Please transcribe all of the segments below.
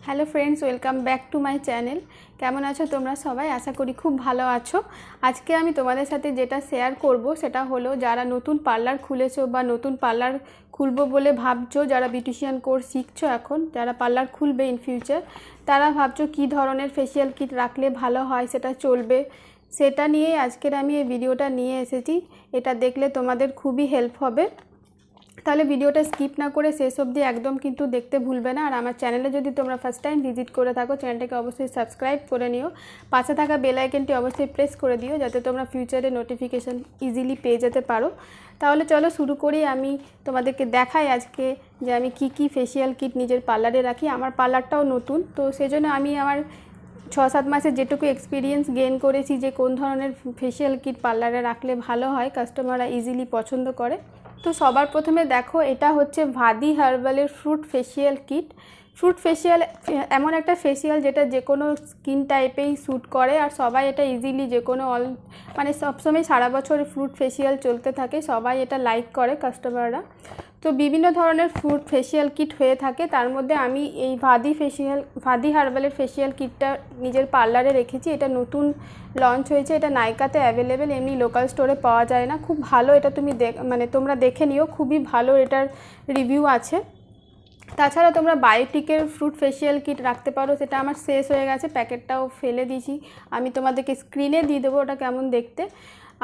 Hello friends, welcome back to my channel. কেমন আছো তোমরা সবাই? আশা করি খুব ভালো আছো। আজকে আমি তোমাদের সাথে যেটা শেয়ার করব সেটা হলো, যারা নতুন পার্লার খুলেছো বা নতুন পার্লার খুলবো বলে ভাবছো, যারা বিউটিশিয়ান কোর্স শিখছো, এখন যারা পার্লার খুলবে ইন ফিউচার, তারা ভাবছো কী ধরনের ফেসিয়াল কিট রাখলে ভালো হয়, সেটা চলবে, সেটা নিয়ে আজকের আমি এই ভিডিওটা নিয়ে এসেছি। এটা দেখলে তোমাদের খুবই হেল্প হবে। তাহলে ভিডিওটা স্কিপ না করে শেষ অবধি একদম কিন্তু দেখতে ভুলবে না। আর আমার চ্যানেলে যদি তোমরা ফার্স্ট টাইম ভিজিট করে থাকো, চ্যানেলটাকে অবশ্যই সাবস্ক্রাইব করে নিও। পাশে থাকা বেল আইকনটি অবশ্যই প্রেস করে দিও, যাতে তোমরা ফিউচারে নোটিফিকেশান ইজিলি পেয়ে যেতে পারো। তাহলে চলো শুরু করি। আমি তোমাদেরকে দেখাই আজকে যে আমি কি ফেসিয়াল কিট নিজের পার্লারে রাখি। আমার পার্লারটাও নতুন, তো সেজন্য আমি আমার 6-7 মাসে যেটুকু এক্সপিরিয়েন্স গেইন করেছি যে কোন ধরনের ফেসিয়াল কিট পার্লারে রাখলে ভালো হয়, কাস্টমাররা ইজিলি পছন্দ করে। তো সবার প্রথমে দেখো, এটা হচ্ছে ভাদি হার্বালের fruit facial kit. Fruit facial এমন একটা ফেসিয়াল যেটা যে কোনো স্কিন টাইপেই স্যুট করে, আর সবাই এটা ইজিলি যে কোনো মানে সবসময় সারা বছর ফ্রুট ফেসিয়াল চলতে থাকে, সবাই এটা লাইক করে কাস্টমাররা। তো বিভিন্ন ধরনের ফ্রুট ফেসিয়াল কিট হয়ে থাকে, তার মধ্যে আমি এই ভাদি হার্বালের ফেসিয়াল কিটটা নিজের পার্লারে রেখেছি। এটা নতুন লঞ্চ হয়েছে, এটা নাইকাতে অ্যাভেলেবেল, এমনি লোকাল স্টোরে পাওয়া যায় না। খুব ভালো, এটা তুমি তোমরা দেখে নিও, খুবই ভালো এটার রিভিউ আছে। তাছাড়া তোমরা বায়োটিকের ফ্রুট ফেসিয়াল কিট রাখতে পারো, সেটা আমার শেষ হয়ে গেছে, প্যাকেটটাও ফেলে দিয়েছি। আমি তোমাদেরকে স্ক্রিনে দিয়ে দেবো ওটা কেমন দেখতে।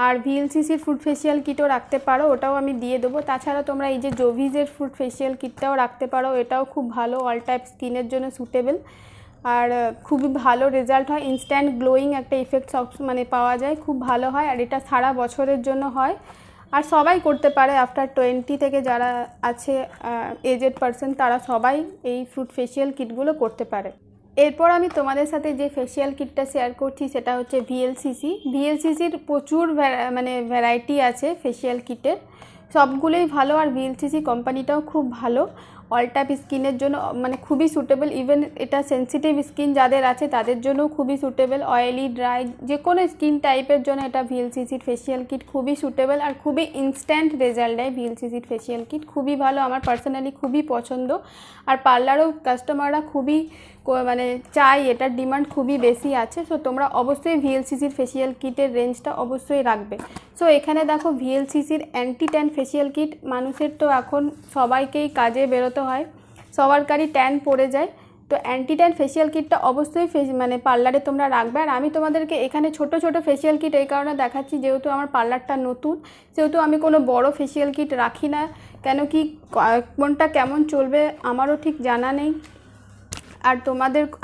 আর ভিএলসিসির ফ্রুট ফেসিয়াল কিটও রাখতে পারো, ওটাও আমি দিয়ে দেবো। তাছাড়া তোমরা এই যে জোভিজের ফ্রুট ফেসিয়াল কিটটাও রাখতে পারো, এটাও খুব ভালো, অল টাইপ স্কিনের জন্য সুটেবল, আর খুবই ভালো রেজাল্ট হয়। ইনস্ট্যান্ট গ্লোয়িং একটা ইফেক্ট মানে পাওয়া যায়, খুব ভালো হয়। আর এটা সারা বছরের জন্য হয়, আর সবাই করতে পারে। আফটার 20 থেকে যারা আছে এজেড পারসন, তারা সবাই এই ফ্রুট ফেসিয়াল কিটগুলো করতে পারে। এরপর আমি তোমাদের সাথে যে ফেসিয়াল কিটটা শেয়ার করছি সেটা হচ্ছে ভিএলসিসির প্রচুর ভ্যারাইটি আছে ফেসিয়াল কিটের, সবগুলোই ভালো। আর ভিএলসিসি কোম্পানিটাও খুব ভালো, অল টাইপ স্কিনের জন্য মানে খুবই সুটেবল। ইভেন এটা সেন্সিটিভ স্কিন যাদের আছে তাদের জন্যও খুবই সুটেবল, অয়েলি, ড্রাই, যে কোনো স্কিন টাইপের জন্য এটা ভিএলসিসির ফেসিয়াল কিট খুবই সুটেবল, আর খুবই ইনস্ট্যান্ট রেজাল্ট দেয় ভিএলসিসির ফেসিয়াল কিট। খুবই ভালো, আমার পার্সোনালি খুবই পছন্দ। আর পার্লারেও কাস্টমাররা খুবই মানে চাই, এটার ডিমান্ড খুবই বেশি আছে। সো তোমরা অবশ্যই ভিএলসিসির ফেসিয়াল কিটের রেঞ্জটা অবশ্যই রাখবে। সো এখানে দেখো ভিএলসিসির অ্যান্টি ট্যান ফেসিয়াল কিট। মানুষের তো এখন সবাইকেই কাজে বেরোতে হয়, সবারই ট্যান পড়ে যায়, তো অ্যান্টি ট্যান ফেসিয়াল কিটটা অবশ্যই পার্লারে তোমরা রাখবে। আর আমি তোমাদেরকে এখানে ছোট ছোট ফেসিয়াল কিট এই কারণে দেখাচ্ছি, যেহেতু আমার পার্লারটা নতুন, সেহেতু আমি কোনো বড় ফেসিয়াল কিট রাখি না। কেন কি কোনটা কেমন চলবে আমারও ঠিক জানা নেই, আর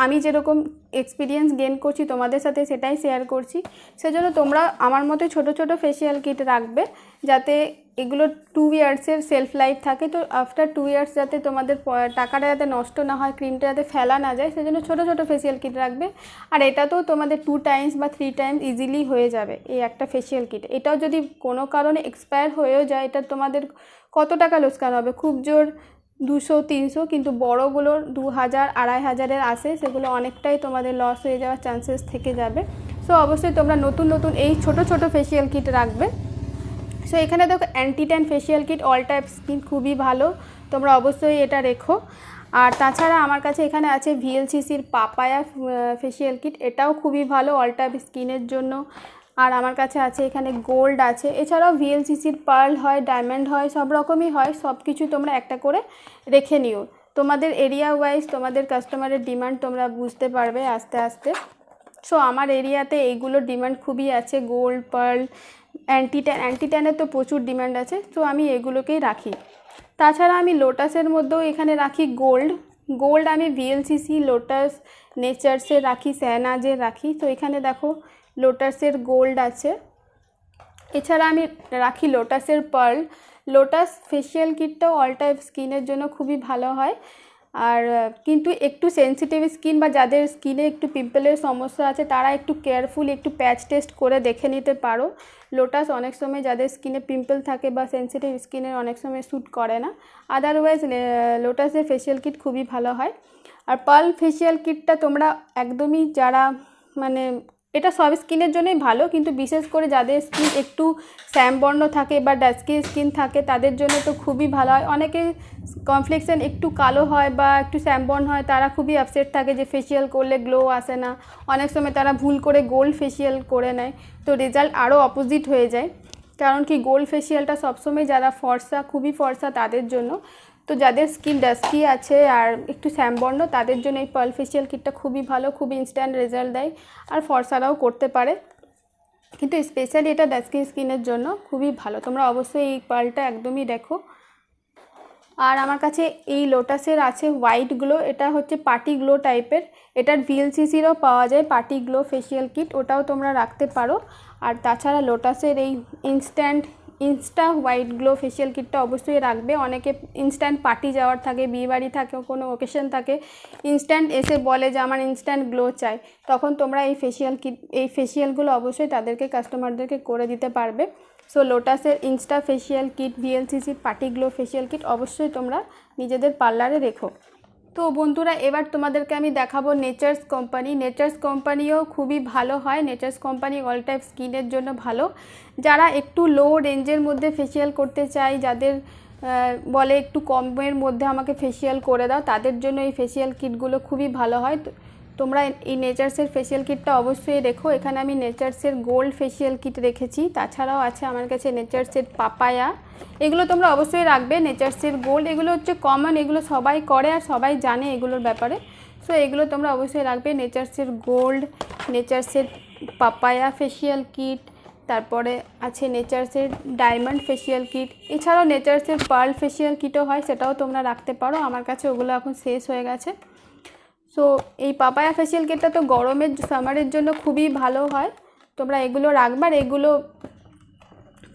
আমি যেরকম এক্সপিরিয়েন্স গেইন করছি তোমাদের সাথে সেটাই শেয়ার করছি। সেজন্য তোমরা আমার মতো ছোট ছোট ফেসিয়াল কিট রাখবে, যাতে এগুলো 2 ইয়ার্সের সেলফ লাইফ থাকে। তো আফটার 2 ইয়ার্স যাতে তোমাদের টাকাটা যাতে নষ্ট না হয়, ক্রিমটা যাতে ফেলা না যায়, সেজন্য ছোট ছোট ফেসিয়াল কিট রাখবে। আর এটাতেও তোমাদের 2 টাইমস বা 3 টাইমস ইজিলি হয়ে যাবে এই একটা ফেসিয়াল কিট। এটাও যদি কোনো কারণে এক্সপায়ার হয়েও যায়, এটা তোমাদের কত টাকা লোকসান হবে? খুব জোর 200-300, কিন্তু বড়গুলোর 2000-2500-এর আসে, সেগুলো অনেকটাই তোমাদের লস হয়ে যাওয়ার চান্সেস থেকে যাবে। সো অবশ্যই তোমরা নতুন এই ছোট ছোট ফেসিয়াল কিট রাখবে। সো এখানে দেখো anti tan facial kit, all type skin, খুবই ভালো, তোমরা অবশ্যই এটা রেখো। আর তাছাড়া আমার কাছে এখানে আছে ভিএলসিসির পাপায়া ফেসিয়াল কিট, এটাও খুবই ভালো অল টাইপ স্কিনের জন্য। আর আমার কাছে আছে এখানে গোল্ড আছে, এছাড়াও ভিএলসিসির পার্ল হয়, ডায়মন্ড হয়, সব রকমই হয়। সব কিছু তোমরা একটা করে রেখে নিও, তোমাদের এরিয়া ওয়াইজ তোমাদের কাস্টমারের ডিমান্ড তোমরা বুঝতে পারবে আস্তে আস্তে। সো আমার এরিয়াতে এইগুলোর ডিমান্ড খুবই আছে, গোল্ড, পার্ল, অ্যান্টি ট্যানের তো প্রচুর ডিমান্ড আছে, তো আমি এগুলোকেই রাখি। তাছাড়া আমি লোটাসের মধ্যেও এখানে রাখি গোল্ড আমি ভিএলসিসি, লোটাস, নেচার্সের রাখি, স্যানাজের রাখি। তো এখানে দেখো লোটাসের গোল্ড আছে, এছাড়া আমি রাখি লোটাসের পার্ল। লোটাস ফেসিয়াল কিটটাও অল টাইপ স্কিনের জন্য খুবই ভালো হয়, আর কিন্তু একটু সেন্সিটিভ স্কিন বা যাদের স্কিনে একটু পিম্পলের সমস্যা আছে, তারা একটু কেয়ারফুল, একটু প্যাচ টেস্ট করে দেখে নিতে পারো। লোটাস অনেক সময় যাদের স্কিনে পিম্পল থাকে বা সেন্সিটিভ স্কিনের অনেক সময় শ্যুট করে না, আদারওয়াইজ লোটাসের ফেসিয়াল কিট খুবই ভালো হয়। আর পার্ল ফেসিয়াল কিটটা তোমরা একদমই যারা মানে এটা সব স্কিনের জন্যই ভালো, কিন্তু বিশেষ করে যাদের স্কিন একটু শ্যামবর্ণ থাকে বা ডাস্কি স্কিন থাকে তাদের জন্য তো খুবই ভালো হয়। অনেকে কমপ্লেক্সন একটু কালো হয় বা একটু শ্যামবর্ণ হয়, তারা খুবই আপসেট থাকে যে ফেসিয়াল করলে গ্লো আসে না। অনেক সময় তারা ভুল করে গোল্ড ফেসিয়াল করে নেয়, তো রেজাল্ট আরও অপোজিট হয়ে যায়। কারণ কি গোল্ড ফেসিয়ালটা সবসময় যারা ফর্সা, খুবই ফর্সা তাদের জন্য। তো যাদের স্কিন ডাস্কি আছে আর একটু শ্যামবর্ণ তাদের জন্য এই পার্ল ফেসিয়াল কিটটা খুবই ভালো, খুবই ইনস্ট্যান্ট রেজাল্ট দেয়, আর ফর্সারাও করতে পারে। কিন্তু স্পেশালি এটা ডাস্কি স্কিনের জন্য খুবই ভালো। তোমরা অবশ্যই এই পার্লটা একদমই দেখো। আর আমার কাছে এই লোটাসের আছে হোয়াইট গ্লো, এটা হচ্ছে পার্টি গ্লো টাইপের। এটার ভিএলসিসিরও পাওয়া যায় পার্টি গ্লো ফেসিয়াল কিট, ওটাও তোমরা রাখতে পারো। আর তাছাড়া লোটাসের এই ইনস্টা হোয়াইট গ্লো ফেসিয়াল কিটটা অবশ্যই রাখবে। অনেকে ইনস্ট্যান্ট পার্টি যাওয়ার থাকে, বিয়েবাড়ি থাকে, কোনো ওকেশন থাকে, ইনস্ট্যান্ট এসে বলে যে আমার ইনস্ট্যান্ট গ্লো চাই, তখন তোমরা এই ফেসিয়ালগুলো অবশ্যই তাদেরকে, কাস্টমারদেরকে করে দিতে পারবে। সো লোটাসের ইনস্টা ফেসিয়াল কিট, ভিএলসিসির পার্টি গ্লো ফেসিয়াল কিট অবশ্যই তোমরা নিজেদের পার্লারে রেখো। তো বন্ধুরা, এবার তোমাদেরকে আমি দেখাবো নেচার্স কোম্পানি। নেচার্স কোম্পানিও খুবই ভালো হয়। নেচার্স কোম্পানি অল টাইপ স্কিনের জন্য ভালো। যারা একটু লো রেঞ্জের মধ্যে ফেসিয়াল করতে চায়, যাদের বলে একটু কমের মধ্যে আমাকে ফেসিয়াল করে দাও, তাদের জন্য এই ফেসিয়াল কিটগুলো খুবই ভালো হয়। তোমরা এই নেচার্সের ফেসিয়াল কিটটা অবশ্যই রেখো। এখানে আমি নেচার্সের গোল্ড ফেসিয়াল কিট রেখেছি, তাছাড়াও আছে আমার কাছে নেচার্সের পাপায়া, এগুলো তোমরা অবশ্যই রাখবে। নেচার্সের গোল্ড এগুলো হচ্ছে কমন, এগুলো সবাই করে আর সবাই জানে এগুলোর ব্যাপারে, সো এগুলো তোমরা অবশ্যই রাখবে। নেচার্সের গোল্ড, নেচার্সের পাপায়া ফেসিয়াল কিট, তারপরে আছে নেচার্সের ডায়মন্ড ফেসিয়াল কিট, এছাড়াও নেচার্সের পার্ল ফেসিয়াল কিটও হয়, সেটাও তোমরা রাখতে পারো। আমার কাছে ওগুলো এখন শেষ হয়ে গেছে। সো এই পাপায়া ফেসিয়াল কিটটা তো গরমের, সামারের জন্য খুবই ভালো হয়, তোমরা এগুলো রাখবার। এগুলো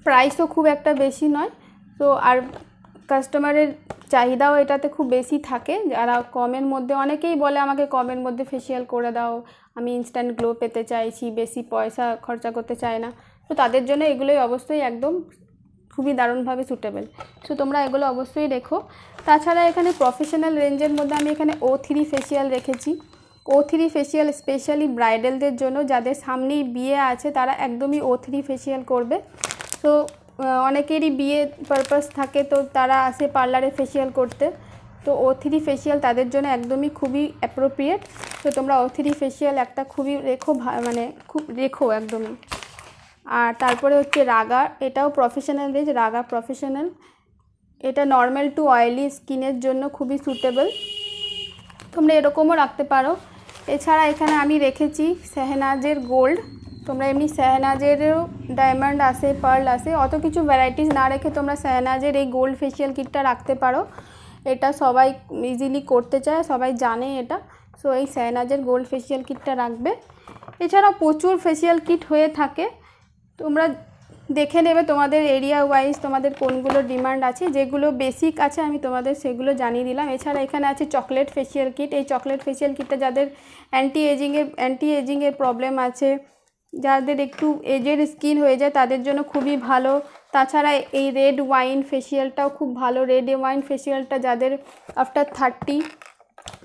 প্রাইসও খুব একটা বেশি নয়। তো আর কাস্টমারের চাহিদাও এটাতে খুব বেশি থাকে, যারা কমের মধ্যে, অনেকেই বলে আমাকে কমের মধ্যে ফেসিয়াল করে দাও, আমি ইনস্ট্যান্ট গ্লো পেতে চাইছি, বেশি পয়সা খরচা করতে চাই না, তো তাদের জন্য এগুলোই অবশ্যই একদম খুবই দারুণভাবে সুটেবল। সো তোমরা এগুলো অবশ্যই রেখো। তাছাড়া এখানে প্রফেশনাল রেঞ্জের মধ্যে আমি এখানে O3 ফেসিয়াল রেখেছি। O3 ফেসিয়াল স্পেশালি ব্রাইডালদের জন্য, যাদের সামনেই বিয়ে আছে তারা একদমই O3 ফেসিয়াল করবে। তো অনেকেরই বিয়ে পারপাস থাকে, তো তারা আসে পার্লারে ফেসিয়াল করতে, তো O3 ফেসিয়াল তাদের জন্য একদমই খুবই অ্যাপ্রোপ্রিয়েট। তো তোমরা O3 ফেসিয়াল একটা খুবই রেখো, মানে খুব রেখো একদমই। আর তারপরে হচ্ছে রাগা, এটাও প্রফেশনাল রেঞ্জ, রাগা প্রফেশনাল। এটা নর্মাল টু অয়েলি স্কিনের জন্য খুবই সুটেবল, তোমরা এরকমও রাখতে পারো। এছাড়া এখানে আমি রেখেছি শেহনাজের গোল্ড। তোমরা এমনি শেহনাজেরও ডায়মন্ড আসে, পার্ল আসে, অত কিছু ভ্যারাইটিস না রেখে তোমরা শেহনাজের এই গোল্ড ফেসিয়াল কিটটা রাখতে পারো। এটা সবাই ইজিলি করতে চায়, সবাই জানে এটা। সো এই শেহনাজের গোল্ড ফেসিয়াল কিটটা রাখবে। এছাড়াও প্রচুর ফেসিয়াল কিট হয়ে থাকে, তোমরা দেখে নেবে তোমাদের এরিয়া ওয়াইজ তোমাদের কোনগুলো ডিমান্ড আছে। যেগুলো বেসিক আছে আমি তোমাদের সেগুলো জানিয়ে দিলাম। এছাড়া এখানে আছে চকলেট ফেসিয়াল কিট। এই চকলেট ফেসিয়াল কিটটা যাদের অ্যান্টি এজিংয়ের প্রবলেম আছে, যাদের একটু এজের স্কিন হয়ে যায় তাদের জন্য খুবই ভালো। তাছাড়া এই রেড ওয়াইন ফেসিয়ালটাও খুব ভালো। রেড ওয়াইন ফেসিয়ালটা যাদের আফটার 30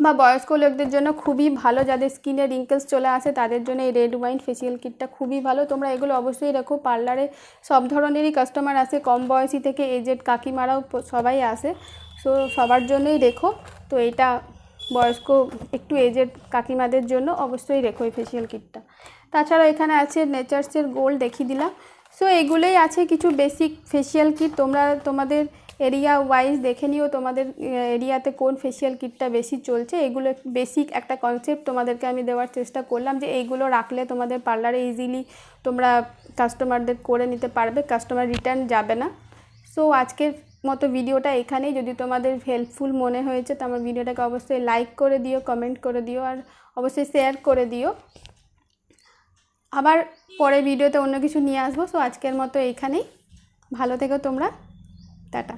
বা বয়স্ক লোকদের জন্য খুবই ভালো, যাদের স্কিনে রিঙ্কেলস চলে আসে তাদের জন্য এই রেড ওয়াইন ফেসিয়াল কিটটা খুবই ভালো। তোমরা এগুলো অবশ্যই রেখো। পার্লারে সব ধরনেরই কাস্টমার আসে, কম বয়সী থেকে এজেড কাকিমারাও সবাই আসে, সো সবার জন্যই রেখো। তো এটা বয়স্ক একটু এজেড কাকিমাদের জন্য অবশ্যই রেখো এই ফেসিয়াল কিটটা। তাছাড়া এখানে আছে নেচার্সের গোল্ড, দেখিয়ে দিলাম। সো এগুলোই আছে কিছু বেসিক ফেসিয়াল কিট। তোমরা তোমাদের এরিয়া ওয়াইজ দেখে নিও তোমাদের এরিয়াতে কোন ফেসিয়াল কিটটা বেশি চলছে। এগুলো বেসিক একটা কনসেপ্ট তোমাদেরকে আমি দেওয়ার চেষ্টা করলাম, যে এইগুলো রাখলে তোমাদের পার্লারে ইজিলি তোমরা কাস্টমারদের করে নিতে পারবে, কাস্টমার রিটার্ন যাবে না। সো আজকের মতো ভিডিওটা এখানেই। যদি তোমাদের হেল্পফুল মনে হয়েছে তো আমার ভিডিওটাকে অবশ্যই লাইক করে দিও, কমেন্ট করে দিও, আর অবশ্যই শেয়ার করে দিও। আবার পরে ভিডিওতে অন্য কিছু নিয়ে আসবো। সো আজকের মতো এইখানেই, ভালো থেকো তোমরা, টাটা।